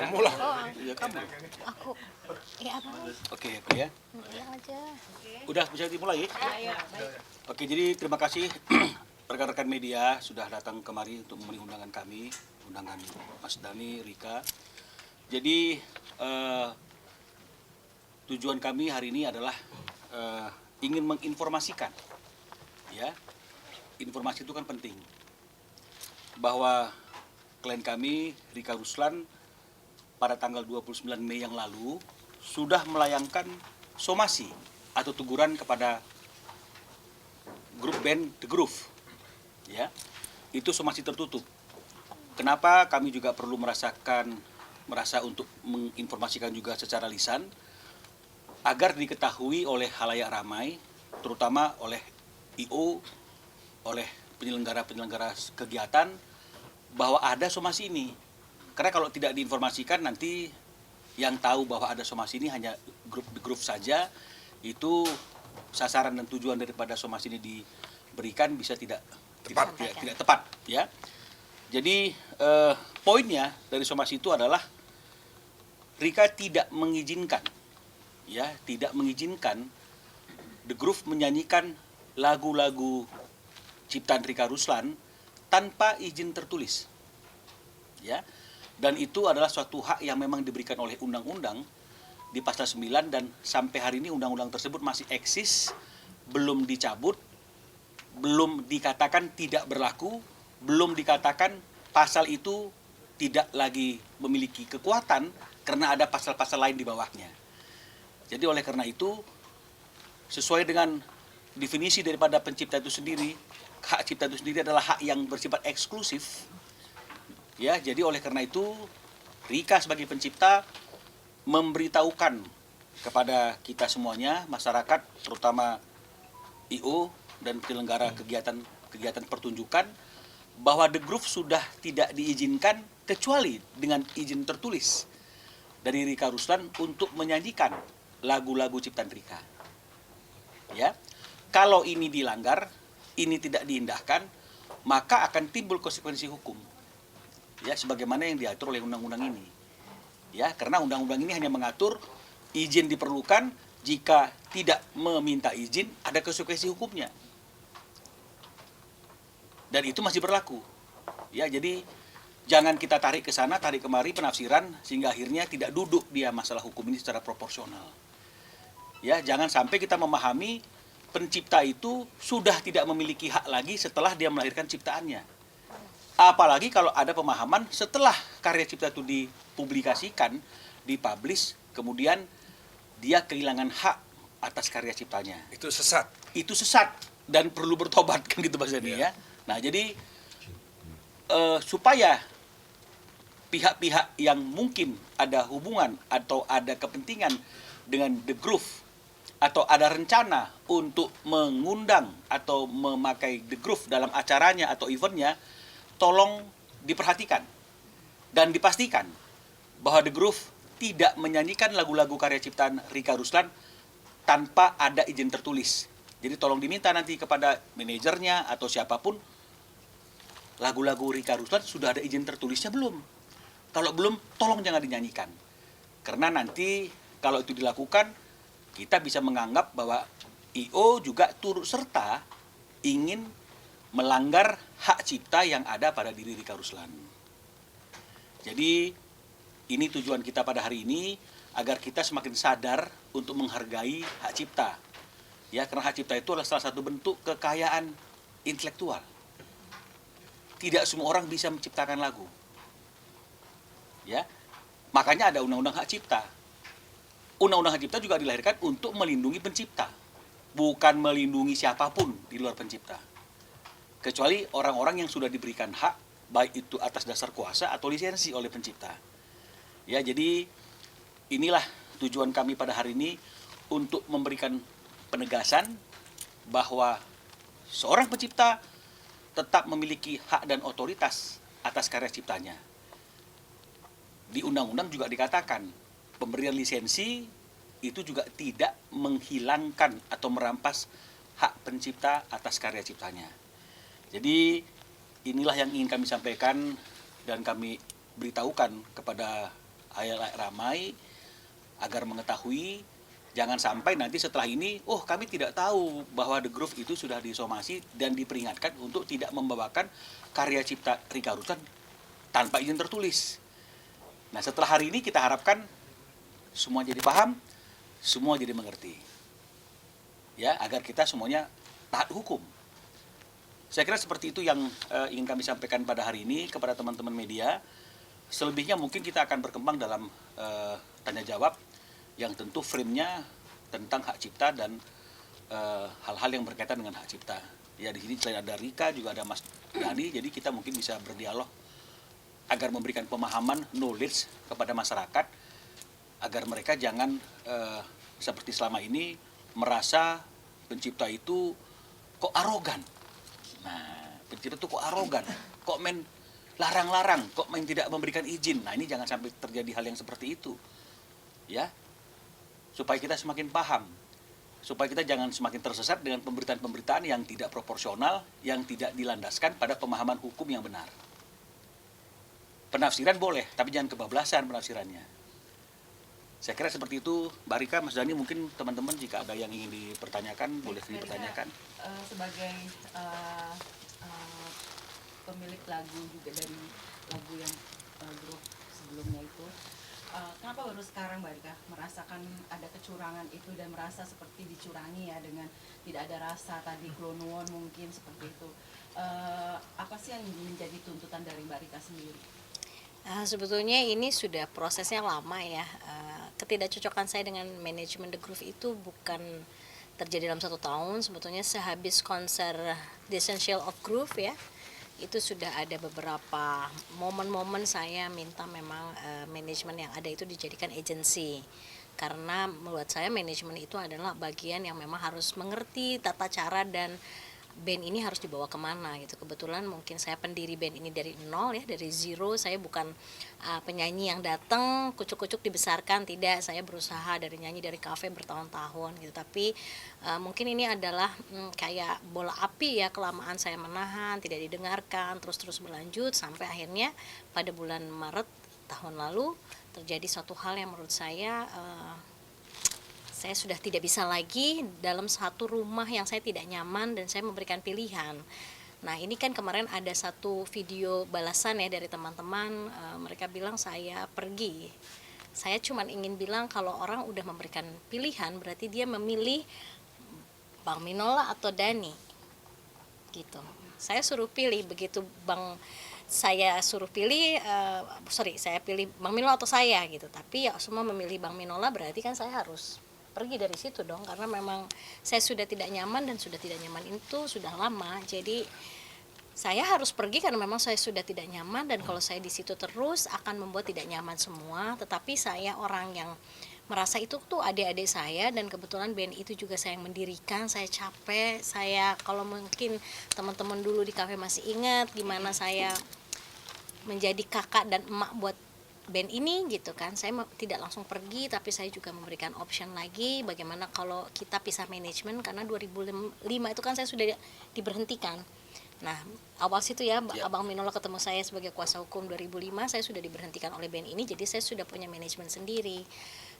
Kamu lah. Iya kamu. Aku. Apa? Oke ya. Iya aja. Udah bisa dimulai? Iya. Oke, jadi terima kasih rekan-rekan media sudah datang kemari untuk memenuhi undangan kami, undangan Mas Dhani, Rika. Jadi tujuan kami hari ini adalah ingin menginformasikan, ya, informasi itu kan penting, bahwa klien kami Rika Ruslan pada tanggal 29 Mei yang lalu sudah melayangkan somasi atau teguran kepada grup band The Groove, ya, itu somasi tertutup. Kenapa kami juga perlu merasa untuk menginformasikan juga secara lisan agar diketahui oleh khalayak ramai, terutama oleh IO, oleh penyelenggara kegiatan, bahwa ada somasi ini. Karena kalau tidak diinformasikan nanti yang tahu bahwa ada somasi ini hanya grup The Groove saja, itu sasaran dan tujuan daripada somasi ini diberikan bisa tidak tepat, ya. Jadi poinnya dari somasi itu adalah Rika tidak mengizinkan The Groove menyanyikan lagu-lagu ciptaan Rika Ruslan tanpa izin tertulis, ya. Dan itu adalah suatu hak yang memang diberikan oleh undang-undang di pasal 9 dan sampai hari ini undang-undang tersebut masih eksis, belum dicabut, belum dikatakan tidak berlaku, belum dikatakan pasal itu tidak lagi memiliki kekuatan karena ada pasal-pasal lain di bawahnya. Jadi oleh karena itu, sesuai dengan definisi daripada pencipta itu sendiri, hak cipta itu sendiri adalah hak yang bersifat eksklusif. Ya, jadi oleh karena itu Rika sebagai pencipta memberitahukan kepada kita semuanya, masyarakat, terutama IO dan penyelenggara kegiatan pertunjukan, bahwa The Groove sudah tidak diizinkan kecuali dengan izin tertulis dari Rika Ruslan untuk menyanyikan lagu-lagu ciptaan Rika. Ya, kalau ini dilanggar, ini tidak diindahkan, maka akan timbul konsekuensi hukum. Ya, sebagaimana yang diatur oleh undang-undang ini. Ya, karena undang-undang ini hanya mengatur izin diperlukan, jika tidak meminta izin ada konsekuensi hukumnya. Dan itu masih berlaku. Ya, jadi jangan kita tarik ke sana, tarik kemari penafsiran sehingga akhirnya tidak duduk dia masalah hukum ini secara proporsional. Ya, jangan sampai kita memahami pencipta itu sudah tidak memiliki hak lagi setelah dia melahirkan ciptaannya. Apalagi kalau ada pemahaman setelah karya cipta itu dipublikasikan, dipublish, kemudian dia kehilangan hak atas karya ciptanya. Itu sesat. Itu sesat dan perlu bertobat, kan gitu bahasanya, ya. Nah, jadi supaya pihak-pihak yang mungkin ada hubungan atau ada kepentingan dengan The Groove atau ada rencana untuk mengundang atau memakai The Groove dalam acaranya atau eventnya, tolong diperhatikan dan dipastikan bahwa The Groove tidak menyanyikan lagu-lagu karya ciptaan Rika Ruslan tanpa ada izin tertulis. Jadi tolong diminta nanti kepada manajernya atau siapapun, lagu-lagu Rika Ruslan sudah ada izin tertulisnya belum? Kalau belum, tolong jangan dinyanyikan. Karena nanti kalau itu dilakukan, kita bisa menganggap bahwa IO juga turut serta ingin melanggar hak cipta yang ada pada diri Rika Ruslan. Jadi ini tujuan kita pada hari ini, agar kita semakin sadar untuk menghargai hak cipta. Ya, karena hak cipta itu adalah salah satu bentuk kekayaan intelektual. Tidak semua orang bisa menciptakan lagu. Ya, makanya ada undang-undang hak cipta. Undang-undang hak cipta juga dilahirkan untuk melindungi pencipta, bukan melindungi siapapun di luar pencipta. Kecuali orang-orang yang sudah diberikan hak, baik itu atas dasar kuasa atau lisensi oleh pencipta. Ya, jadi inilah tujuan kami pada hari ini untuk memberikan penegasan bahwa seorang pencipta tetap memiliki hak dan otoritas atas karya ciptanya. Di undang-undang juga dikatakan pemberian lisensi itu juga tidak menghilangkan atau merampas hak pencipta atas karya ciptanya. Jadi inilah yang ingin kami sampaikan dan kami beritahukan kepada halayak ramai agar mengetahui. Jangan sampai nanti setelah ini, oh kami tidak tahu bahwa The Groove itu sudah disomasi dan diperingatkan untuk tidak membawakan karya cipta Rika Ruslan tanpa izin tertulis. Nah setelah hari ini kita harapkan semua jadi paham, semua jadi mengerti. Ya, agar kita semuanya taat hukum. Saya kira seperti itu yang ingin kami sampaikan pada hari ini kepada teman-teman media. Selebihnya mungkin kita akan berkembang dalam tanya jawab yang tentu frame-nya tentang hak cipta dan hal-hal yang berkaitan dengan hak cipta. Ya di sini selain ada Rika juga ada Mas Dhani, jadi kita mungkin bisa berdialog agar memberikan pemahaman, knowledge kepada masyarakat agar mereka jangan seperti selama ini merasa pencipta itu kok arogan. Nah, pencipta itu kok arogan, kok main larang-larang, kok main tidak memberikan izin. Nah, ini jangan sampai terjadi hal yang seperti itu. Ya, supaya kita semakin paham, supaya kita jangan semakin tersesat dengan pemberitaan-pemberitaan yang tidak proporsional, yang tidak dilandaskan pada pemahaman hukum yang benar. Penafsiran boleh, tapi jangan kebablasan penafsirannya. Saya kira seperti itu, Mbak Rika, Mas Dhani, mungkin teman-teman jika ada yang ingin dipertanyakan, boleh dipertanyakan. Sebagai pemilik lagu juga dari lagu yang grup sebelumnya itu, kenapa baru sekarang Mbak Rika merasakan ada kecurangan itu dan merasa seperti dicurangi ya dengan tidak ada rasa tadi klonuon mungkin seperti itu. Apa sih yang menjadi tuntutan dari Mbak Rika sendiri? Sebetulnya ini sudah prosesnya lama ya. Ketidakcocokan saya dengan manajemen The Groove itu bukan terjadi dalam 1 tahun. Sebetulnya sehabis konser The Essential of Groove ya, itu sudah ada beberapa momen-momen saya minta memang manajemen yang ada itu dijadikan agensi. Karena menurut saya manajemen itu adalah bagian yang memang harus mengerti tata cara dan band ini harus dibawa kemana gitu. Kebetulan mungkin saya pendiri band ini dari nol ya, dari zero. Saya bukan penyanyi yang datang kucuk-kucuk dibesarkan, tidak. Saya berusaha dari nyanyi dari kafe bertahun-tahun gitu. Tapi mungkin ini adalah kayak bola api ya, kelamaan saya menahan, tidak didengarkan, terus berlanjut sampai akhirnya pada bulan Maret tahun lalu terjadi suatu hal yang menurut saya sudah tidak bisa lagi dalam satu rumah yang saya tidak nyaman dan saya memberikan pilihan. Nah ini kan kemarin ada satu video balasan ya dari teman-teman, mereka bilang saya pergi. Saya cuma ingin bilang kalau orang udah memberikan pilihan berarti dia memilih Bang Minola atau Dhani gitu. Saya suruh pilih, begitu saya suruh pilih, saya pilih Bang Minola atau saya gitu. Tapi ya semua memilih Bang Minola berarti kan saya harus pergi dari situ dong, karena memang saya sudah tidak nyaman dan sudah tidak nyaman itu sudah lama. Jadi saya harus pergi karena memang saya sudah tidak nyaman, dan kalau saya di situ terus akan membuat tidak nyaman semua. Tetapi saya orang yang merasa itu tuh adik-adik saya, dan kebetulan band itu juga saya yang mendirikan. Saya capek, saya kalau mungkin teman-teman dulu di kafe masih ingat gimana saya menjadi kakak dan emak buat band ini gitu kan. Saya tidak langsung pergi, tapi saya juga memberikan option lagi bagaimana kalau kita pisah manajemen, karena 2005 itu kan saya sudah diberhentikan. Nah awal situ ya, Abang Minola ketemu saya sebagai kuasa hukum 2005, saya sudah diberhentikan oleh band ini, jadi saya sudah punya manajemen sendiri.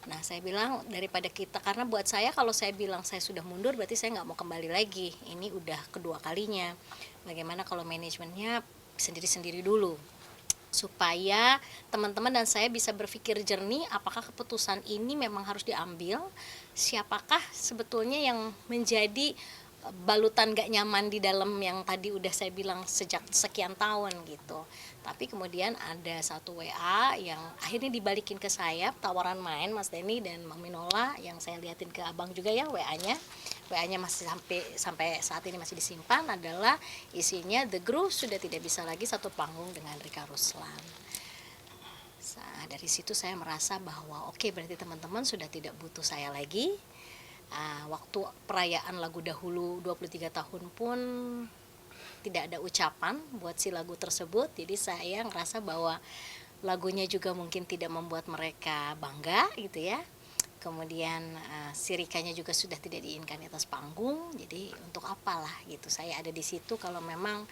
Nah saya bilang daripada kita, karena buat saya kalau saya bilang saya sudah mundur berarti saya nggak mau kembali lagi, ini udah kedua kalinya. Bagaimana kalau manajemennya sendiri-sendiri dulu, supaya teman-teman dan saya bisa berpikir jernih apakah keputusan ini memang harus diambil, siapakah sebetulnya yang menjadi balutan gak nyaman di dalam yang tadi udah saya bilang sejak sekian tahun gitu. Tapi kemudian ada satu WA yang akhirnya dibalikin ke saya, tawaran main Mas Denny dan Mang Minola, yang saya liatin ke abang juga ya WA-nya masih sampai saat ini masih disimpan, adalah isinya The Groove sudah tidak bisa lagi satu panggung dengan Rika Ruslan. Nah, dari situ saya merasa bahwa oke, berarti teman-teman sudah tidak butuh saya lagi. Waktu perayaan lagu dahulu 23 tahun pun tidak ada ucapan buat si lagu tersebut. Jadi saya ngerasa bahwa lagunya juga mungkin tidak membuat mereka bangga gitu ya. Kemudian si Rikanya juga sudah tidak diinginkan di atas panggung. Jadi untuk apalah gitu saya ada di situ kalau memang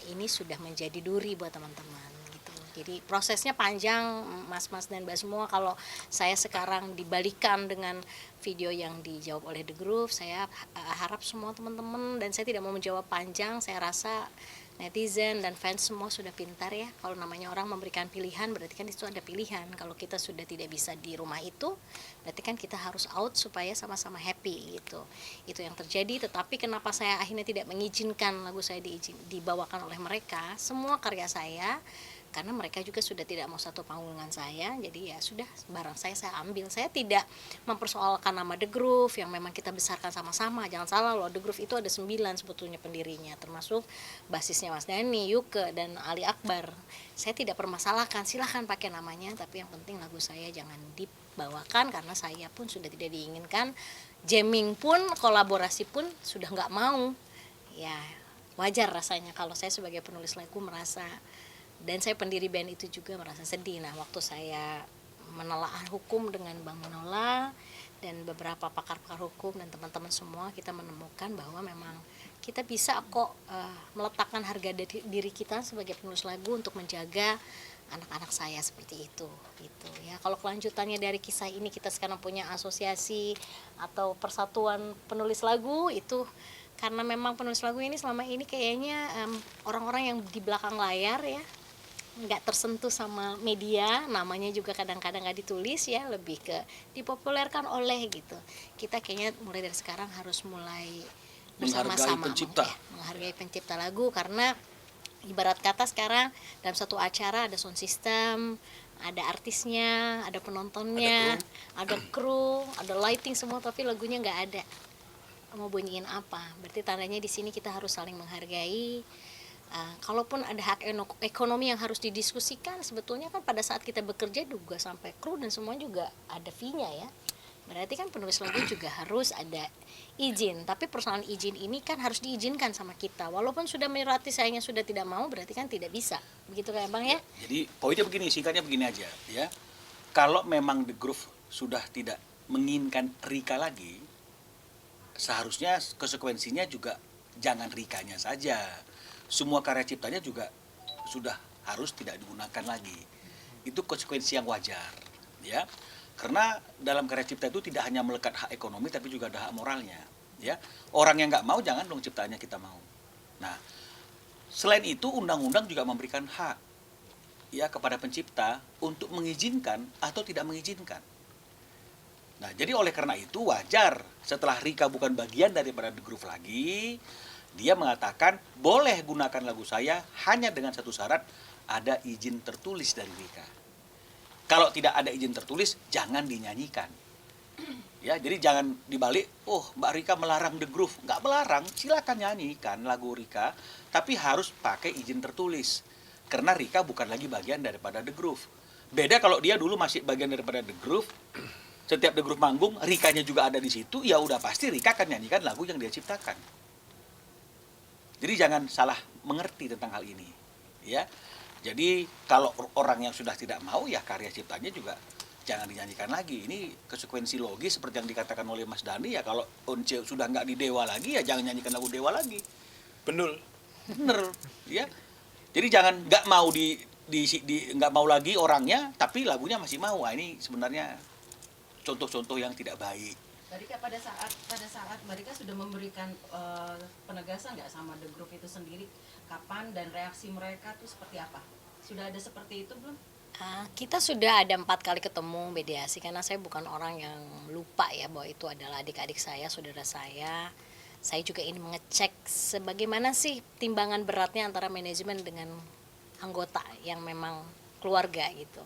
ini sudah menjadi duri buat teman-teman gitu. Jadi prosesnya panjang, mas-mas dan mbak semua. Kalau saya sekarang dibalikan dengan video yang dijawab oleh The Groove, saya harap semua teman-teman, dan saya tidak mau menjawab panjang, saya rasa netizen dan fans semua sudah pintar ya. Kalau namanya orang memberikan pilihan, berarti kan itu ada pilihan. Kalau kita sudah tidak bisa di rumah itu, berarti kan kita harus out supaya sama-sama happy gitu. Itu yang terjadi. Tetapi kenapa saya akhirnya tidak mengizinkan lagu saya dibawakan oleh mereka, semua karya saya, karena mereka juga sudah tidak mau satu panggung dengan saya, jadi ya sudah, barang saya ambil. Saya tidak mempersoalkan nama The Groove yang memang kita besarkan sama-sama. Jangan salah loh, The Groove itu ada 9 sebetulnya pendirinya, termasuk basisnya Mas Dhani, Yuke, dan Ali Akbar. Saya tidak permasalahkan, silahkan pakai namanya, tapi yang penting lagu saya jangan dibawakan, karena saya pun sudah tidak diinginkan. Jamming pun, kolaborasi pun sudah nggak mau. Ya wajar rasanya kalau saya sebagai penulis lagu merasa, dan saya pendiri band itu juga merasa sedih. Nah, waktu saya menelaah hukum dengan Bang Minola dan beberapa pakar-pakar hukum dan teman-teman semua, kita menemukan bahwa memang kita bisa kok meletakkan harga diri kita sebagai penulis lagu untuk menjaga anak-anak saya seperti itu gitu ya. Kalau kelanjutannya dari kisah ini, kita sekarang punya asosiasi atau persatuan penulis lagu, itu karena memang penulis lagu ini selama ini kayaknya orang-orang yang di belakang layar ya, nggak tersentuh sama media, namanya juga kadang-kadang nggak ditulis ya, lebih ke dipopulerkan oleh gitu. Kita kayaknya mulai dari sekarang harus mulai bersama-sama menghargai pencipta lagu, karena ibarat kata sekarang dalam satu acara ada sound system, ada artisnya, ada penontonnya, ada kru, ada lighting semua, tapi lagunya nggak ada. Mau bunyiin apa? Berarti tandanya di sini kita harus saling menghargai. Kalaupun ada hak ekonomi yang harus didiskusikan, sebetulnya kan pada saat kita bekerja juga sampai kru dan semua juga ada fee-nya ya. Berarti kan penulis lagu juga harus ada izin, tapi persoalan izin ini kan harus diizinkan sama kita. Walaupun sudah menyurati sayangnya sudah tidak mau, berarti kan tidak bisa. Begitu kan Bang ya? Jadi poinnya begini, singkatnya begini aja ya. Kalau memang The Groove sudah tidak menginginkan Rika lagi, seharusnya konsekuensinya juga jangan Rikanya saja. Semua karya ciptanya juga sudah harus tidak digunakan lagi. Itu konsekuensi yang wajar, ya. Karena dalam karya cipta itu tidak hanya melekat hak ekonomi, tapi juga ada hak moralnya, ya. Orang yang nggak mau, jangan dong ciptaannya kita mau. Nah, selain itu undang-undang juga memberikan hak, ya, kepada pencipta untuk mengizinkan atau tidak mengizinkan. Nah, jadi oleh karena itu wajar setelah Rika bukan bagian daripada The Groove lagi, dia mengatakan boleh gunakan lagu saya hanya dengan satu syarat, ada izin tertulis dari Rika. Kalau tidak ada izin tertulis, jangan dinyanyikan. Ya, jadi jangan dibalik, oh Mbak Rika melarang The Groove. Nggak melarang, silakan nyanyikan lagu Rika, tapi harus pakai izin tertulis. Karena Rika bukan lagi bagian daripada The Groove. Beda kalau dia dulu masih bagian daripada The Groove, setiap The Groove manggung, Rikanya juga ada di situ, ya udah pasti Rika akan nyanyikan lagu yang dia ciptakan. Jadi jangan salah mengerti tentang hal ini, ya. Jadi kalau orang yang sudah tidak mau, ya karya ciptanya juga jangan dinyanyikan lagi. Ini konsekuensi logis seperti yang dikatakan oleh Mas Dhani, ya kalau Once sudah nggak di Dewa lagi, ya jangan nyanyikan lagu Dewa lagi. Bener, ya. Jadi jangan nggak mau nggak mau lagi orangnya, tapi lagunya masih mau. Nah, ini sebenarnya contoh-contoh yang tidak baik. Mbak Rika pada saat Mbak Rika sudah memberikan penegasan nggak sama The Groove itu sendiri, kapan dan reaksi mereka tuh seperti apa? Sudah ada seperti itu belum? Kita sudah ada 4 kali ketemu mediasi, karena saya bukan orang yang lupa ya bahwa itu adalah adik-adik saya, saudara saya. Saya juga ingin mengecek sebagaimana sih timbangan beratnya antara manajemen dengan anggota yang memang keluarga gitu.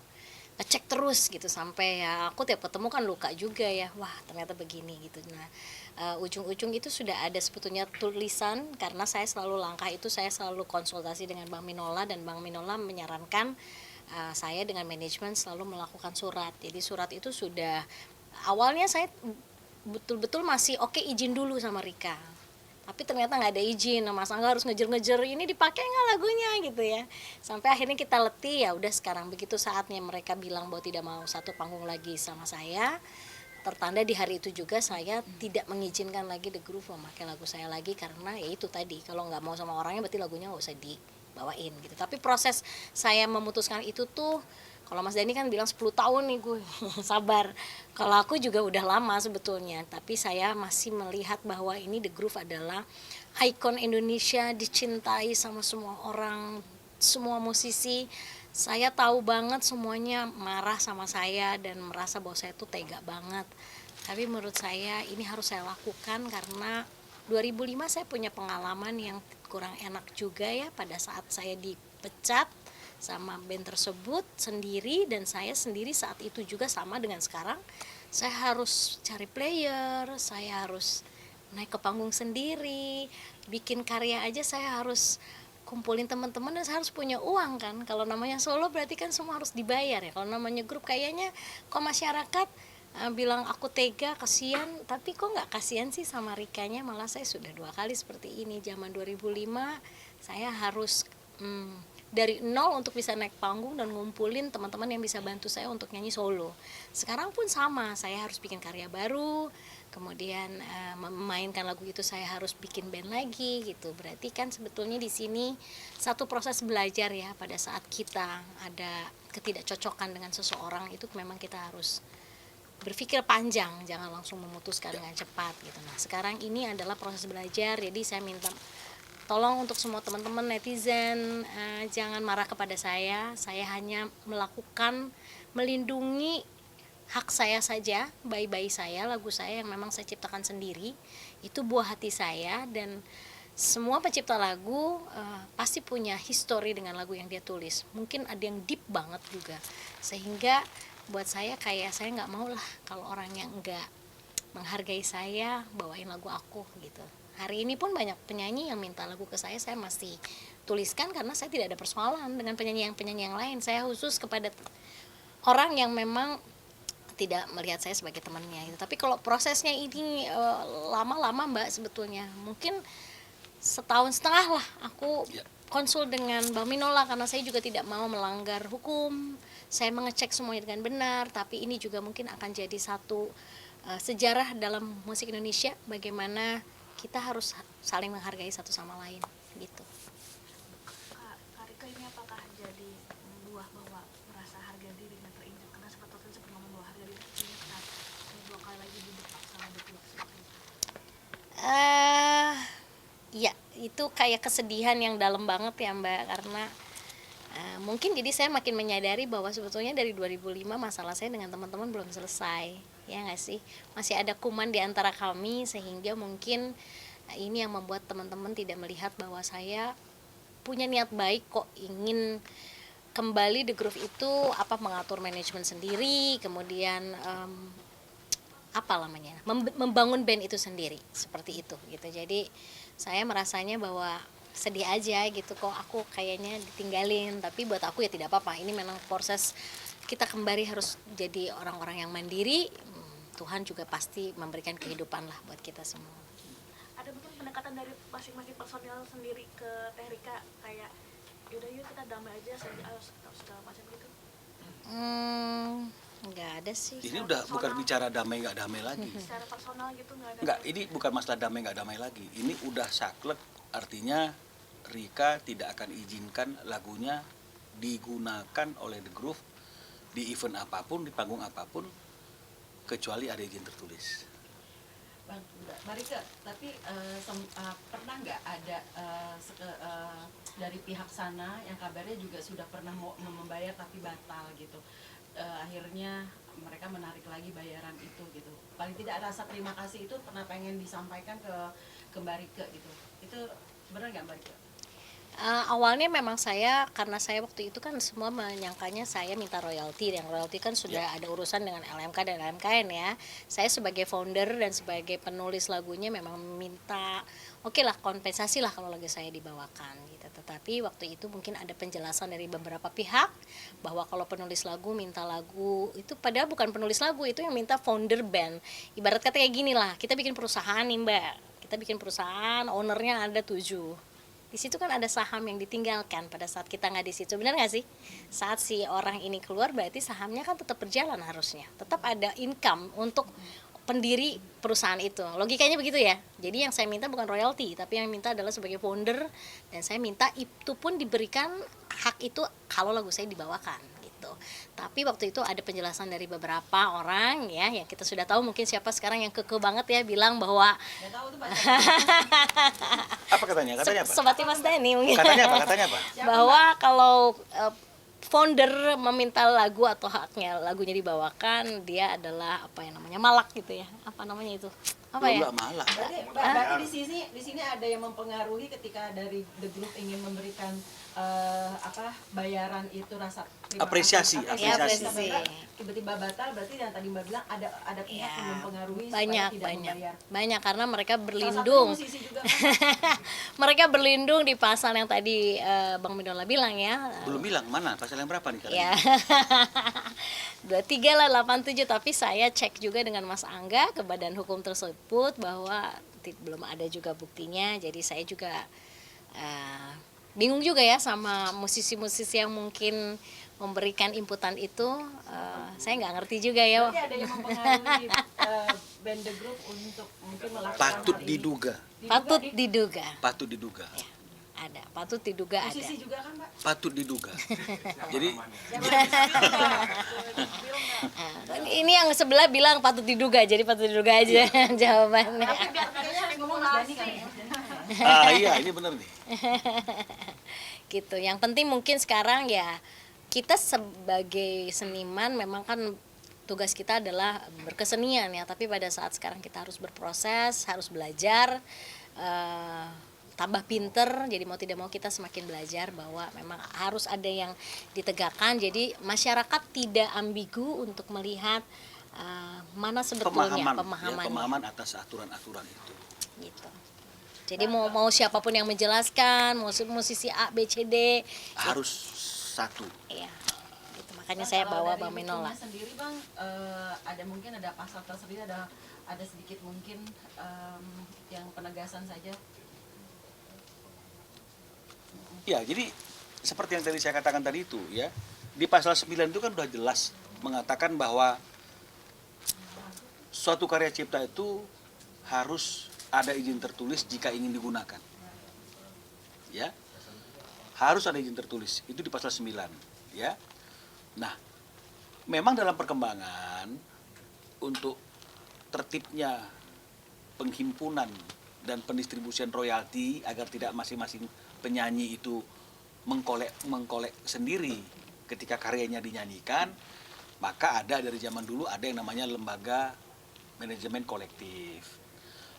Ngecek terus gitu sampai ya aku tiap ketemu kan luka juga ya, wah ternyata begini gitu. Nah, ujung-ujung itu sudah ada sebetulnya tulisan, karena saya selalu langkah itu saya selalu konsultasi dengan Bang Minola, dan Bang Minola menyarankan saya dengan manajemen selalu melakukan surat. Jadi surat itu sudah awalnya saya betul-betul masih oke, izin dulu sama Rika. Tapi ternyata nggak ada izin, Mas Angga harus ngejer-ngejer, ini dipakai nggak lagunya gitu ya. Sampai akhirnya kita letih, ya udah sekarang begitu saatnya mereka bilang bahwa tidak mau satu panggung lagi sama saya. Tertanda di hari itu juga saya tidak mengizinkan lagi The Groove memakai lagu saya lagi, karena ya itu tadi, kalau nggak mau sama orangnya berarti lagunya nggak usah bawain gitu. Tapi proses saya memutuskan itu tuh, kalau Mas Dani kan bilang 10 tahun nih gue, sabar. Kalau aku juga udah lama sebetulnya, tapi saya masih melihat bahwa ini The Groove adalah ikon Indonesia, dicintai sama semua orang, semua musisi. Saya tahu banget semuanya marah sama saya dan merasa bahwa saya tuh tega banget. Tapi menurut saya ini harus saya lakukan karena 2005 saya punya pengalaman yang kurang enak juga ya, pada saat saya dipecat sama band tersebut sendiri, dan saya sendiri saat itu juga sama dengan sekarang. Saya harus cari player, saya harus naik ke panggung sendiri, bikin karya aja saya harus kumpulin teman-teman dan saya harus punya uang kan. Kalau namanya solo berarti kan semua harus dibayar ya. Kalau namanya grup kayaknya kok masyarakat bilang aku tega, kasihan, tapi kok nggak kasihan sih sama Rikanya, malah saya sudah 2 kali seperti ini. Zaman 2005 saya harus dari nol untuk bisa naik panggung dan ngumpulin teman-teman yang bisa bantu saya untuk nyanyi solo. Sekarang pun sama, saya harus bikin karya baru, kemudian memainkan lagu itu saya harus bikin band lagi gitu. Berarti kan sebetulnya di sini satu proses belajar ya, pada saat kita ada ketidakcocokan dengan seseorang itu memang kita harus berpikir panjang, jangan langsung memutuskan dengan cepat gitu. Nah, sekarang ini adalah proses belajar, jadi saya minta tolong untuk semua teman-teman netizen, jangan marah kepada saya hanya melakukan, melindungi hak saya saja, bayi-bayi saya, lagu saya yang memang saya ciptakan sendiri, itu buah hati saya, dan semua pencipta lagu pasti punya history dengan lagu yang dia tulis. Mungkin ada yang deep banget juga, sehingga buat saya kayak saya nggak mau lah kalau orang yang nggak menghargai saya bawain lagu aku gitu. Hari ini pun banyak penyanyi yang minta lagu ke saya masih tuliskan karena saya tidak ada persoalan dengan penyanyi yang lain. Saya khusus kepada orang yang memang tidak melihat saya sebagai temannya gitu. Tapi kalau prosesnya ini lama-lama Mbak, sebetulnya mungkin 1,5 tahun lah aku konsul dengan Bang Minola, karena saya juga tidak mau melanggar hukum. Saya mengecek semuanya dengan benar, tapi ini juga mungkin akan jadi satu sejarah dalam musik Indonesia, bagaimana kita harus saling menghargai satu sama lain gitu. Kak Rika, ini apakah jadi membuah bahwa merasa harga diri yang terinjak, karena sempat waktu sempat ngomong bahwa harga diri terinjak saat 2 kali lagi didepak sama betul seperti itu. Ya itu kayak kesedihan yang dalam banget ya Mbak, karena mungkin jadi saya makin menyadari bahwa sebetulnya dari 2005 masalah saya dengan teman-teman belum selesai, ya nggak sih, masih ada kuman di antara kami, sehingga mungkin ini yang membuat teman-teman tidak melihat bahwa saya punya niat baik kok, ingin kembali The Groove itu mengatur manajemen sendiri, kemudian apa namanya, membangun band itu sendiri seperti itu gitu. Jadi saya merasanya bahwa sedih aja gitu, kok aku kayaknya ditinggalin, tapi buat aku ya tidak apa-apa, ini memang proses kita kembali harus jadi orang-orang yang mandiri. Tuhan juga pasti memberikan kehidupan lah buat kita semua. Ada mungkin pendekatan dari masing-masing personil sendiri ke Teh Rika, kayak yaudah yuk kita damai aja segala macam gitu? Nggak ada sih. Ini udah bukan bicara damai nggak damai lagi. Secara personal gitu nggak ada? Nggak, ini bukan masalah damai nggak damai lagi. Ini udah saklek, artinya Rika tidak akan izinkan lagunya digunakan oleh The Groove di event apapun, di panggung apapun, kecuali ada izin tertulis. Bang Rika, tapi pernah nggak ada dari pihak sana yang kabarnya juga sudah pernah mau membayar tapi batal gitu, akhirnya mereka menarik lagi bayaran itu gitu, paling tidak rasa terima kasih itu pernah pengen disampaikan ke Mbak Rika gitu, itu benar nggak Mbak Rika? Awalnya memang karena saya waktu itu kan semua menyangkanya saya minta royalti, yang royalti kan sudah ada urusan dengan LMK dan LMKN ya. Saya sebagai founder dan sebagai penulis lagunya memang minta oke lah, kompensasi lah kalau lagu saya dibawakan gitu. Tetapi waktu itu mungkin ada penjelasan dari beberapa pihak bahwa kalau penulis lagu minta lagu itu, padahal bukan penulis lagu, itu yang minta founder band. Ibarat kata kayak gini lah, kita bikin perusahaan nih Mbak, kita bikin perusahaan, ownernya ada 7. Di situ kan ada saham yang ditinggalkan pada saat kita nggak di situ, benar nggak sih? Saat si orang ini keluar berarti sahamnya kan tetap berjalan, harusnya tetap ada income untuk pendiri perusahaan itu. Logikanya begitu ya. Jadi yang saya minta bukan royalti, tapi yang minta adalah sebagai founder, dan saya minta itu pun diberikan hak itu kalau lagu saya dibawakan gitu. Tapi waktu itu ada penjelasan dari beberapa orang ya, yang kita sudah tahu, mungkin siapa sekarang yang keke banget ya bilang bahwa Nggak tahu tuh Mbak. Apa katanya? Katanya apa? Sobat Mas Dani mungkin. Katanya apa? Katanya apa? Bahwa kalau founder meminta lagu atau haknya lagunya dibawakan, dia adalah apa yang namanya malak gitu ya, apa namanya itu, apa ya, Enggak malah. Berarti di sini ada yang mempengaruhi ketika dari The Group ingin memberikan bayaran itu rasa terima Apresiasi, kasih, apresiasi. tiba-tiba batal, berarti yang tadi Mbak bilang ada pihak Ya, yang mempengaruhi banyak supaya tidak membayar. banyak karena mereka Salah satunya berlindung. musisi juga kan? Mereka berlindung di pasal yang tadi Bang Minola bilang ya. Belum bilang mana pasal yang berapa nih kali Ya. ini? 23 lah 87, tapi saya cek juga dengan Mas Angga ke badan hukum tersebut bahwa belum ada juga buktinya. Jadi saya juga bingung juga ya sama musisi-musisi yang mungkin memberikan inputan itu. Saya nggak ngerti juga ya. Berarti ada yang mempengaruhi band The Group untuk mungkin melakukan Patut hal ini. diduga. Patut diduga. Patut diduga. Ya, ada. Patut diduga ada. Musisi juga kan Mbak? Patut diduga. Jadi Ini yang sebelah bilang patut diduga, jadi patut diduga aja jawabannya. Tapi kayaknya harus ngomong Mas Dani kan ya? iya ini benar nih. Gitu. Yang penting mungkin sekarang ya kita sebagai seniman memang kan tugas kita adalah berkesenian ya, tapi pada saat sekarang kita harus berproses, harus belajar, tambah pinter, jadi mau tidak mau kita semakin belajar bahwa memang harus ada yang ditegakkan, jadi masyarakat tidak ambigu untuk melihat mana sebetulnya pemahamannya. Pemahaman atas aturan-aturan itu. Gitu. Jadi mau siapapun yang menjelaskan, mau musisi A, B, C, D, Harus satu. ya. Gitu. Makanya Bang, saya kalau bawa dari Bang Minola. hukumnya sendiri Bang, mungkin ada pasal tersendiri, ada sedikit mungkin yang penegasan saja. Ya, jadi seperti yang tadi saya katakan tadi itu ya. Di pasal 9 itu kan sudah jelas mengatakan bahwa suatu karya cipta itu harus ada izin tertulis jika ingin digunakan. Ya. Harus ada izin tertulis. Itu di pasal 9, ya. Nah, memang dalam perkembangan untuk tertibnya penghimpunan dan pendistribusian royalti agar tidak masing-masing penyanyi itu mengkolek sendiri ketika karyanya dinyanyikan, maka ada dari zaman dulu ada yang namanya lembaga manajemen kolektif.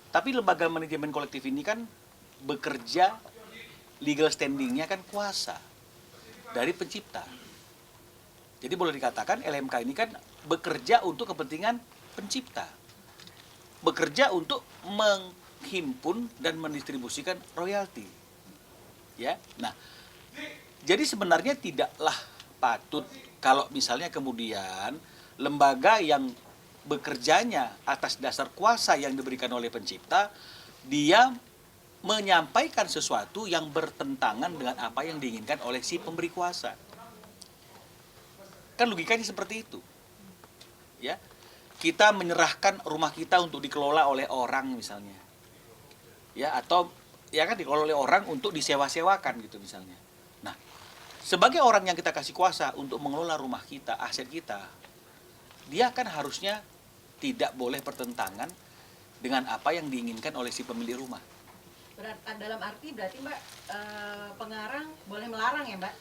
Tapi lembaga manajemen kolektif ini kan bekerja, legal standingnya kan kuasa dari pencipta. Jadi boleh dikatakan LMK ini kan bekerja untuk kepentingan pencipta, bekerja untuk menghimpun dan mendistribusikan royalti. Ya, nah, jadi sebenarnya tidaklah patut kalau misalnya kemudian lembaga yang bekerjanya atas dasar kuasa yang diberikan oleh pencipta, dia menyampaikan sesuatu yang bertentangan dengan apa yang diinginkan oleh si pemberi kuasa. Kan logikanya seperti itu. Ya. Kita menyerahkan rumah kita untuk dikelola oleh orang misalnya. Ya, atau ya kan dikelola oleh orang untuk disewa-sewakan gitu misalnya. Nah, sebagai orang yang kita kasih kuasa untuk mengelola rumah kita, aset kita, dia kan harusnya tidak boleh bertentangan dengan apa yang diinginkan oleh si pemilik rumah. Dalam arti berarti Mbak, pengarang boleh melarang ya Mbak?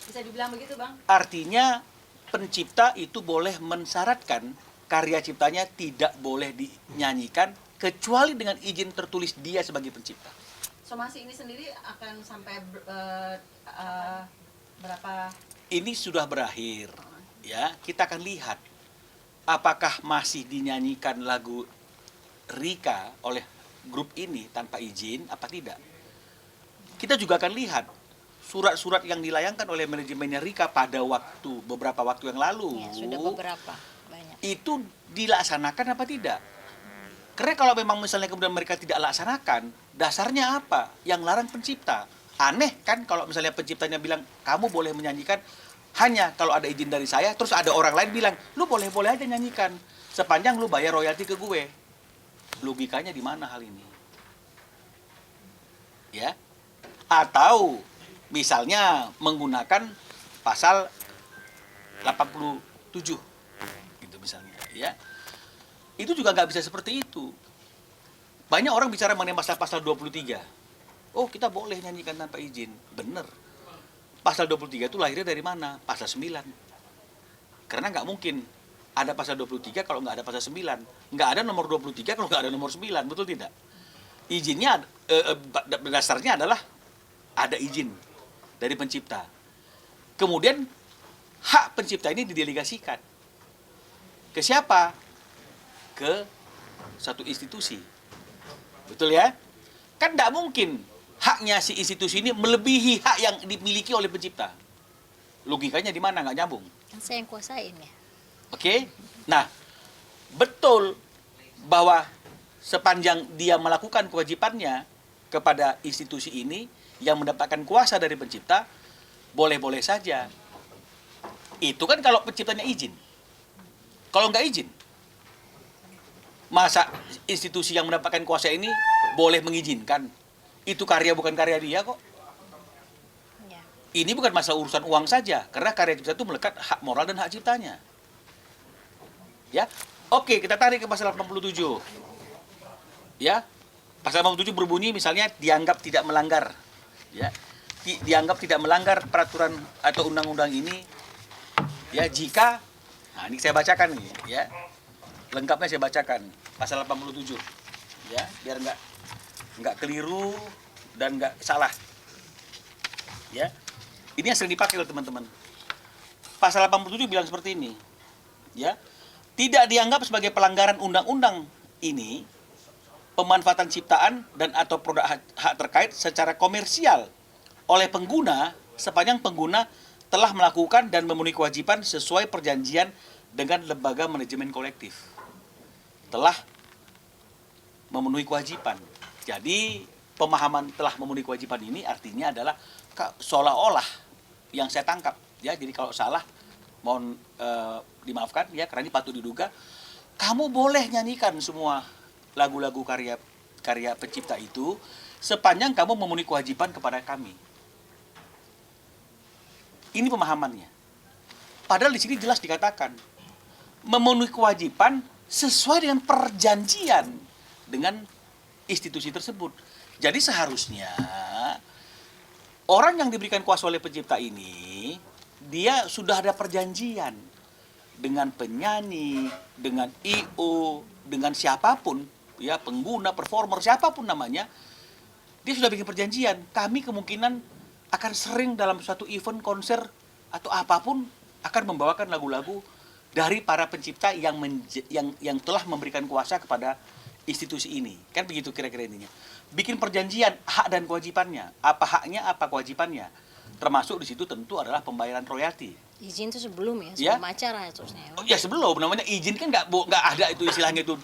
Bisa dibilang begitu Bang? Artinya pencipta itu boleh mensyaratkan karya ciptanya tidak boleh dinyanyikan kecuali dengan izin tertulis dia sebagai pencipta. Somasi ini sendiri akan sampai berapa? Ini sudah berakhir, ya. Kita akan lihat apakah masih dinyanyikan lagu Rika oleh grup ini tanpa izin apa tidak. Kita juga akan lihat surat-surat yang dilayangkan oleh manajemennya Rika pada beberapa waktu yang lalu. Ya, sudah beberapa banyak. Itu dilaksanakan apa tidak? Karena kalau memang misalnya kemudian mereka tidak laksanakan, dasarnya apa? Yang larang pencipta. Aneh kan kalau misalnya penciptanya bilang, kamu boleh menyanyikan hanya kalau ada izin dari saya, terus ada orang lain bilang, lu boleh-boleh aja nyanyikan. sepanjang lu bayar royalti ke gue. Logikanya di mana hal ini? Ya. Atau misalnya menggunakan pasal 87 gitu misalnya, ya. Itu juga nggak bisa seperti itu. Banyak orang bicara mengenai pasal 23. Oh, kita boleh nyanyikan tanpa izin. Bener. Pasal 23 itu lahirnya dari mana? Pasal 9. Karena nggak mungkin ada pasal 23 kalau nggak ada pasal 9. Nggak ada nomor 23 kalau nggak ada nomor 9. Betul tidak? Izinnya, dasarnya adalah ada izin dari pencipta. Kemudian hak pencipta ini didelegasikan. Ke siapa? Ke satu institusi. Betul ya? Kan tidak mungkin haknya si institusi ini melebihi hak yang dimiliki oleh pencipta. Logikanya di mana? Nggak nyambung. Kan saya yang kuasain ya. Oke? Nah, betul bahwa sepanjang dia melakukan kewajibannya kepada institusi ini yang mendapatkan kuasa dari pencipta, boleh-boleh saja. Itu kan kalau penciptanya izin. Kalau nggak izin, masa institusi yang mendapatkan kuasa ini boleh mengizinkan? Itu karya bukan karya dia kok. Ya. Ini bukan masalah urusan uang saja, karena karya cipta itu melekat hak moral dan hak ciptanya. Ya, oke, kita tarik ke pasal 87. Ya, pasal 87 berbunyi misalnya dianggap tidak melanggar. Ya, dianggap tidak melanggar peraturan atau undang-undang ini. Ya, jika, nah ini saya bacakan nih, ya, lengkapnya saya bacakan pasal 87. Ya, biar nggak keliru dan nggak salah. Ya, ini yang sering dipakai oleh teman-teman. Pasal 87 bilang seperti ini. Ya, tidak dianggap sebagai pelanggaran undang-undang ini pemanfaatan ciptaan dan atau produk hak terkait secara komersial oleh pengguna sepanjang pengguna telah melakukan dan memenuhi kewajiban sesuai perjanjian dengan lembaga manajemen kolektif. Telah memenuhi kewajiban. Jadi pemahaman telah memenuhi kewajiban ini artinya adalah seolah-olah yang saya tangkap, ya. Jadi kalau salah mohon dimaafkan, ya, karena ini patut diduga. Kamu boleh nyanyikan semua lagu-lagu karya pencipta itu sepanjang kamu memenuhi kewajiban kepada kami. Ini pemahamannya. Padahal di sini jelas dikatakan memenuhi kewajiban sesuai dengan perjanjian dengan institusi tersebut. Jadi seharusnya orang yang diberikan kuasa oleh pencipta ini, dia sudah ada perjanjian dengan penyanyi, dengan IO, dengan siapapun, ya, pengguna, performer, siapapun namanya, dia sudah bikin perjanjian. Kami kemungkinan akan sering dalam suatu event, konser, atau apapun akan membawakan lagu-lagu dari para pencipta yang telah memberikan kuasa kepada institusi ini. Kan begitu kira-kira intinya. Bikin perjanjian hak dan kewajibannya. Apa haknya, apa kewajibannya. Termasuk di situ tentu adalah pembayaran royalti. Izin itu sebelum ya, Ya. sebelum acara terusnya. Oh, ya sebelum, namanya izin kan nggak ada itu istilahnya itu.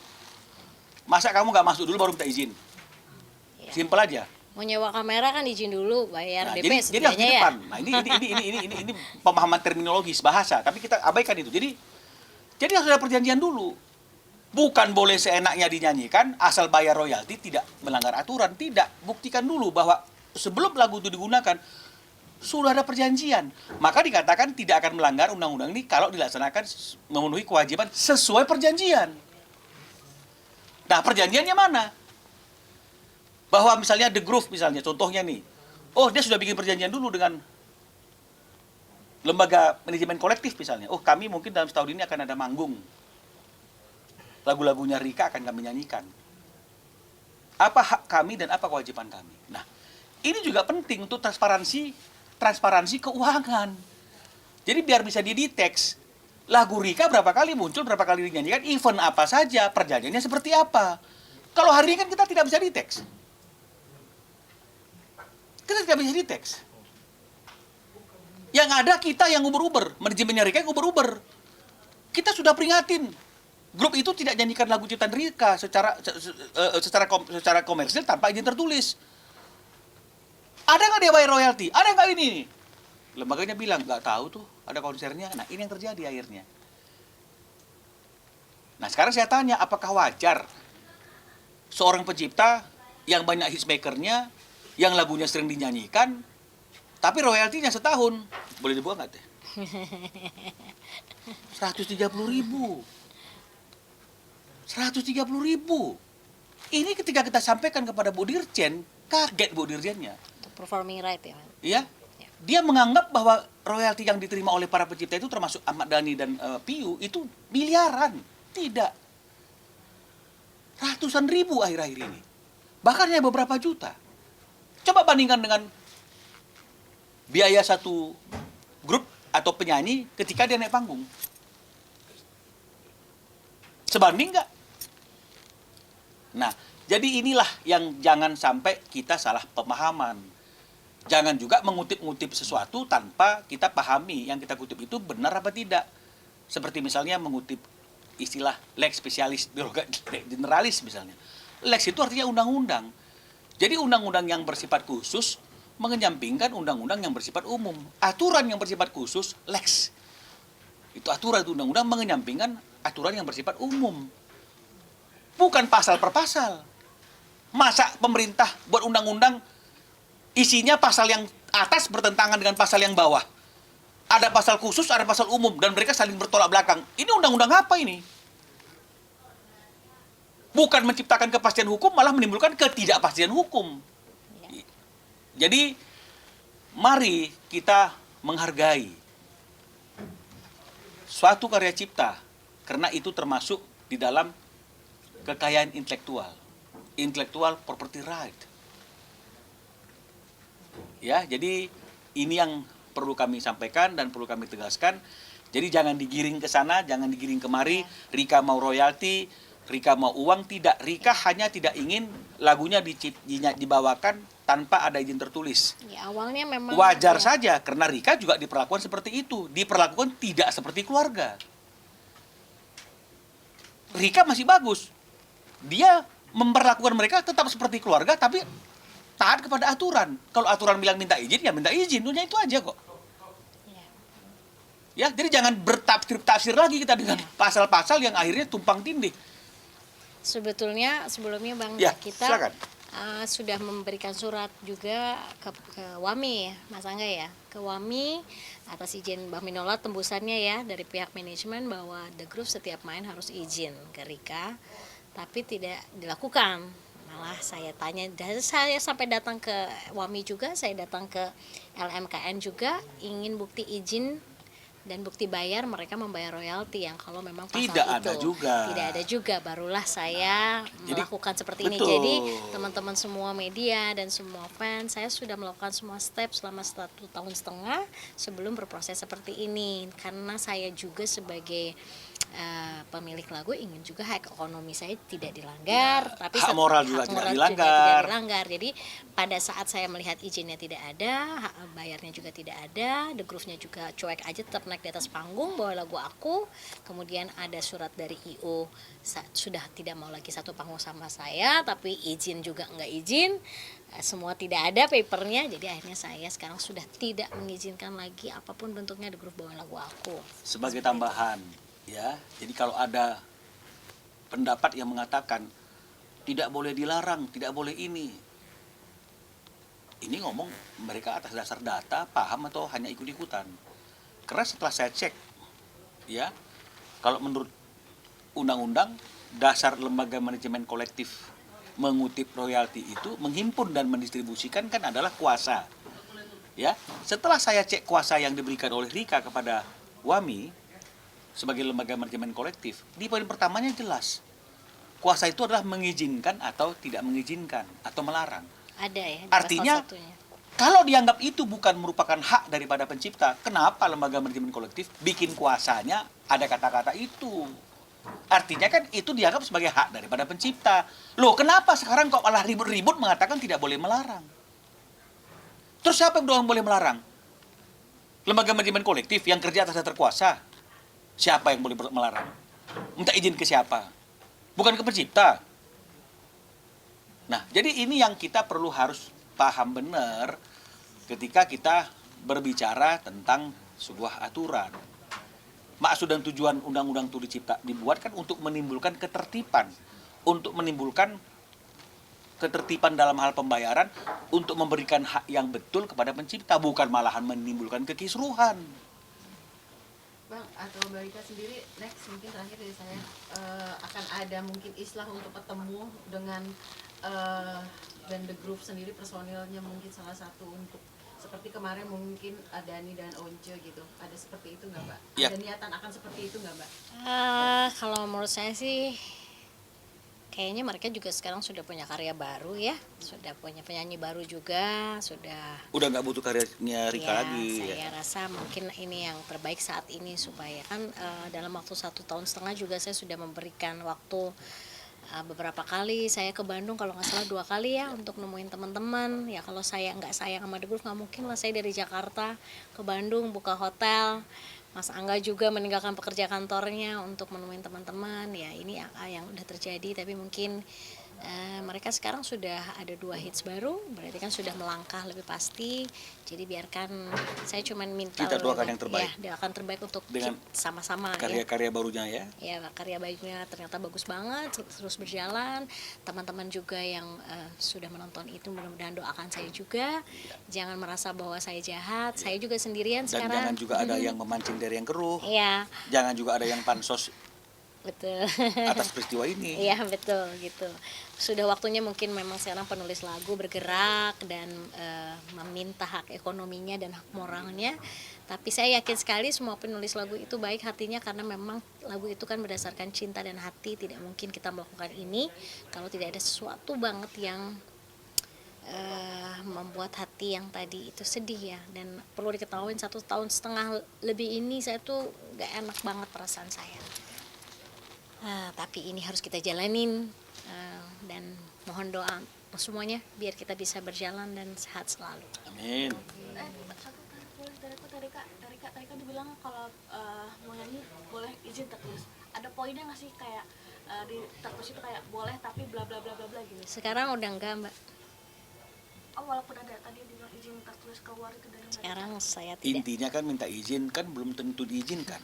Masa kamu nggak masuk dulu baru minta izin? Ya. Simpel aja. Mau nyewa kamera kan izin dulu, bayar Nah, DP jadi harus di setidaknya ya. depan. Nah, ini pemahaman terminologis bahasa, tapi kita abaikan itu. Jadi harus ada perjanjian dulu. Bukan boleh seenaknya dinyanyikan asal bayar royalti, tidak melanggar aturan, tidak. Buktikan dulu bahwa sebelum lagu itu digunakan sudah ada perjanjian. Maka dikatakan tidak akan melanggar undang-undang ini kalau dilaksanakan memenuhi kewajiban sesuai perjanjian. Nah, perjanjiannya mana? Bahwa misalnya The Groove misalnya, contohnya nih. Oh, dia sudah bikin perjanjian dulu dengan lembaga manajemen kolektif misalnya. Oh, kami mungkin dalam setahun ini akan ada manggung. Lagu-lagunya Rika akan kami nyanyikan. Apa hak kami dan apa kewajiban kami. Nah, ini juga penting untuk transparansi keuangan. Jadi biar bisa dideteks, lagu Rika berapa kali muncul, berapa kali dinyanyikan, event apa saja, perjanjiannya seperti apa. Kalau hari ini kan kita tidak bisa diteks. Kita tidak bisa diteks. Yang ada kita yang uber-uber, manajemennya Rika yang uber-uber. Kita sudah peringatin. Grup itu tidak nyanyikan lagu ciptaan Rika secara komersil tanpa izin tertulis. Ada nggak dia bayar royalti? Ada nggak ini? Lembaganya bilang nggak tahu tuh ada konsernya. Nah, ini yang terjadi akhirnya. Nah sekarang saya tanya, apakah wajar seorang pencipta yang banyak hitsmakernya, yang lagunya sering dinyanyikan, tapi royaltinya setahun, boleh dibuang nggak teh? 130.000. 130.000. Ini ketika kita sampaikan kepada Bu Dirjen, kaget Bu Dirjennya. Untuk performing right ya. Ya, dia menganggap bahwa royalti yang diterima oleh para pencipta itu termasuk Ahmad Dhani dan Piu itu miliaran. Tidak. Ratusan ribu akhir-akhir ini. Bahkan hanya beberapa juta. Coba bandingkan dengan biaya satu grup atau penyanyi ketika dia naik panggung. Sebanding nggak? Nah, jadi inilah yang jangan sampai kita salah pemahaman. Jangan juga mengutip-ngutip sesuatu tanpa kita pahami yang kita kutip itu benar apa tidak. Seperti misalnya mengutip istilah lex specialis generalis misalnya. Lex itu artinya undang-undang. Jadi undang-undang yang bersifat khusus mengenyampingkan undang-undang yang bersifat umum. Aturan yang bersifat khusus, lex. Itu aturan itu undang-undang mengenyampingkan aturan yang bersifat umum. Bukan pasal per pasal. Masa pemerintah buat undang-undang isinya pasal yang atas bertentangan dengan pasal yang bawah. Ada pasal khusus, ada pasal umum, dan mereka saling bertolak belakang. Ini undang-undang apa ini? Bukan menciptakan kepastian hukum, malah menimbulkan ketidakpastian hukum. Jadi, mari kita menghargai suatu karya cipta, karena itu termasuk di dalam kekayaan intellectual property right. Ya, jadi ini yang perlu kami sampaikan dan perlu kami tegaskan. Jadi jangan digiring ke sana, jangan digiring kemari. Rika mau royalti, Rika mau uang, tidak. Rika hanya tidak ingin lagunya dibawakan tanpa ada izin tertulis. Ya, awalnya memang wajar saja, karena Rika juga diperlakukan seperti itu. Diperlakukan tidak seperti keluarga. Rika masih bagus. Dia memperlakukan mereka tetap seperti keluarga, tapi taat kepada aturan. Kalau aturan bilang minta izin, ya minta izin. Dunia itu aja kok. Ya, jadi jangan bertafsir lagi kita dengan pasal-pasal yang akhirnya tumpang tindih. Sebetulnya sebelumnya Bang, Ya, kita silakan. Sudah memberikan surat juga ke WAMI ya, Mas Angga ya, ke WAMI atas izin Bang Minola tembusannya ya dari pihak manajemen bahwa The Groove setiap main harus izin ke Rika, tapi tidak dilakukan. Malah saya tanya, dan saya sampai datang ke WAMI juga, saya datang ke LMKN juga, ingin bukti izin dan bukti bayar, mereka membayar royalti yang kalau memang pasal Tidak itu ada juga. barulah saya melakukan seperti ini. betul. Jadi teman-teman semua media dan semua fans, saya sudah melakukan semua step selama 1,5 tahun sebelum berproses seperti ini, karena saya juga sebagai pemilik lagu ingin juga hak ekonomi saya tidak dilanggar, Ya, tapi hak moral juga tidak dilanggar. Jadi pada saat saya melihat izinnya tidak ada, hak bayarnya juga tidak ada, The Groove-nya juga cuek aja, tetap naik di atas panggung bawa lagu aku. Kemudian ada surat dari IO sudah tidak mau lagi satu panggung sama saya, tapi izin juga enggak izin. Semua tidak ada papernya, jadi akhirnya saya sekarang sudah tidak mengizinkan lagi apapun bentuknya The Groove bawa lagu aku. Sebagai tambahan, ya, jadi kalau ada pendapat yang mengatakan tidak boleh dilarang, tidak boleh ini ngomong mereka atas dasar data, paham atau hanya ikut-ikutan. Karena setelah saya cek, ya, kalau menurut undang-undang dasar lembaga manajemen kolektif mengutip royalti itu menghimpun dan mendistribusikan kan adalah kuasa. Ya, setelah saya cek kuasa yang diberikan oleh Rika kepada WAMI sebagai lembaga manajemen kolektif, di poin pertamanya jelas. Kuasa itu adalah mengizinkan atau tidak mengizinkan atau melarang. Ada ya. Artinya, kalau dianggap itu bukan merupakan hak daripada pencipta, kenapa lembaga manajemen kolektif bikin kuasanya ada kata-kata itu? Artinya kan itu dianggap sebagai hak daripada pencipta. Loh, kenapa sekarang kok malah ribut-ribut mengatakan tidak boleh melarang? Terus siapa yang doang boleh melarang? Lembaga manajemen kolektif yang kerja atas dasar kuasa. Siapa yang boleh melarang? Minta izin ke siapa? Bukan ke pencipta. Nah, jadi ini yang kita perlu harus paham benar ketika kita berbicara tentang sebuah aturan. maksud dan tujuan Undang-Undang Tuli Cipta dibuat kan untuk menimbulkan ketertiban, untuk menimbulkan ketertiban dalam hal pembayaran, untuk memberikan hak yang betul kepada pencipta, bukan malahan menimbulkan kekisruhan. Bang atau Mbak Rika sendiri, next mungkin terakhir dari saya, akan ada mungkin islah untuk ketemu dengan dan The Groove sendiri, personilnya mungkin salah satu untuk seperti kemarin mungkin Dani dan Once gitu, ada seperti itu nggak Mbak? Ya. Ada niatan akan seperti itu nggak Mbak? Kalau menurut saya sih kayaknya mereka juga sekarang sudah punya karya baru ya, sudah punya penyanyi baru juga, sudah. Udah nggak butuh karyanya Rika Ya, lagi. saya rasa mungkin ini yang terbaik saat ini supaya kan dalam waktu 1,5 tahun juga saya sudah memberikan waktu beberapa kali saya ke Bandung, kalau nggak salah 2 kali ya untuk nemuin teman-teman. Ya kalau saya nggak sayang sama The Groove nggak mungkin lah saya dari Jakarta ke Bandung buka hotel. Mas Angga juga meninggalkan pekerja kantornya untuk menemuin teman-teman. Ya ini yang udah terjadi, tapi mungkin mereka sekarang sudah ada 2 hits baru, berarti kan sudah melangkah lebih pasti. Jadi biarkan, saya cuma minta Kita doakan yang terbaik. Ya, doakan terbaik untuk Dengan sama-sama ya. Karya-karya barunya ya. Ya, karya baiknya ternyata bagus banget, terus berjalan. Teman-teman juga yang sudah menonton itu mudah-mudahan doakan saya juga. Jangan merasa bahwa saya jahat, saya juga sendirian Dan sekarang. jangan juga ada yang memancing dari yang keruh. Iya, Jangan juga ada yang pansos betul. atas peristiwa ini. Iya, betul gitu. Sudah waktunya mungkin memang sekarang penulis lagu bergerak dan meminta hak ekonominya dan hak moralnya. Tapi saya yakin sekali semua penulis lagu itu baik hatinya, karena memang lagu itu kan berdasarkan cinta dan hati. Tidak mungkin kita melakukan ini kalau tidak ada sesuatu banget yang membuat hati yang tadi itu sedih ya. Dan perlu diketahui 1,5 tahun lebih ini saya tuh gak enak banget perasaan saya. Tapi ini harus kita jalanin, dan mohon doa semuanya biar kita bisa berjalan dan sehat selalu. Amin. Satu boleh dari Kak dibilang kalau mau nyanyi boleh izin tertulis. Ada poinnya nggak sih kayak di tertulis itu kayak boleh tapi bla bla bla bla bla gitu? Sekarang udah enggak, Mbak. Oh, walaupun ada tadi dibilang izin tertulis keluar itu dari Mbak. Sekarang saya tidak. Intinya kan minta izin kan belum tentu diizinkan.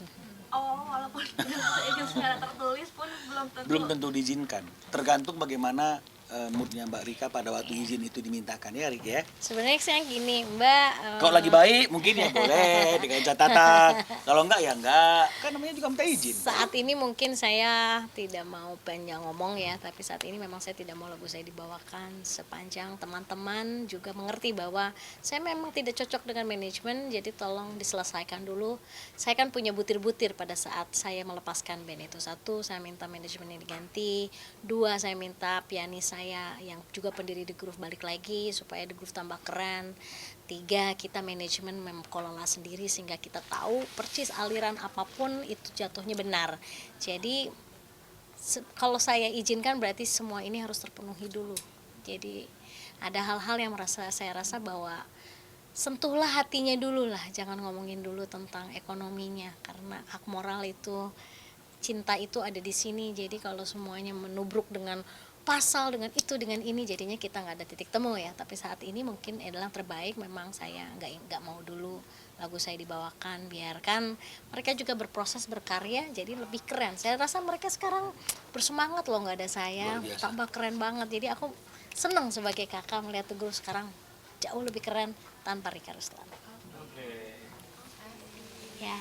Oh, walaupun izin secara tertulis pun belum tentu. Belum tentu diizinkan. Tergantung bagaimana moodnya Mbak Rika pada waktu izin itu dimintakan ya Rika ya. Sebenarnya saya gini, Mbak. Kalau lagi baik mungkin ya boleh dengan catatan. Kalau enggak ya enggak. Kan namanya juga minta izin. Saat ini mungkin saya tidak mau panjang ngomong ya, tapi saat ini memang saya tidak mau lagu saya dibawakan sepanjang teman-teman juga mengerti bahwa saya memang tidak cocok dengan manajemen, jadi tolong diselesaikan dulu. Saya kan punya butir-butir pada saat saya melepaskan band itu. 1, saya minta manajemennya diganti. 2, saya minta pianis saya yang juga pendiri The Groove balik lagi supaya The Groove tambah keren. 3, kita manajemen mengelola sendiri sehingga kita tahu persis aliran apapun itu jatuhnya benar. Jadi kalau saya izinkan berarti semua ini harus terpenuhi dulu. Jadi ada hal-hal yang saya rasa bahwa sentuhlah hatinya dulu lah, jangan ngomongin dulu tentang ekonominya, karena hak moral itu, cinta itu ada di sini. Jadi kalau semuanya menubruk dengan pasal, dengan itu, dengan ini, jadinya kita nggak ada titik temu ya. Tapi saat ini mungkin adalah terbaik, memang saya nggak mau dulu lagu saya dibawakan, biarkan mereka juga berproses berkarya jadi lebih keren. Saya rasa mereka sekarang bersemangat loh, nggak ada saya, tambah keren banget. Jadi aku senang sebagai kakak melihat The Groove sekarang jauh lebih keren tanpa Rika Ruslan. Ya.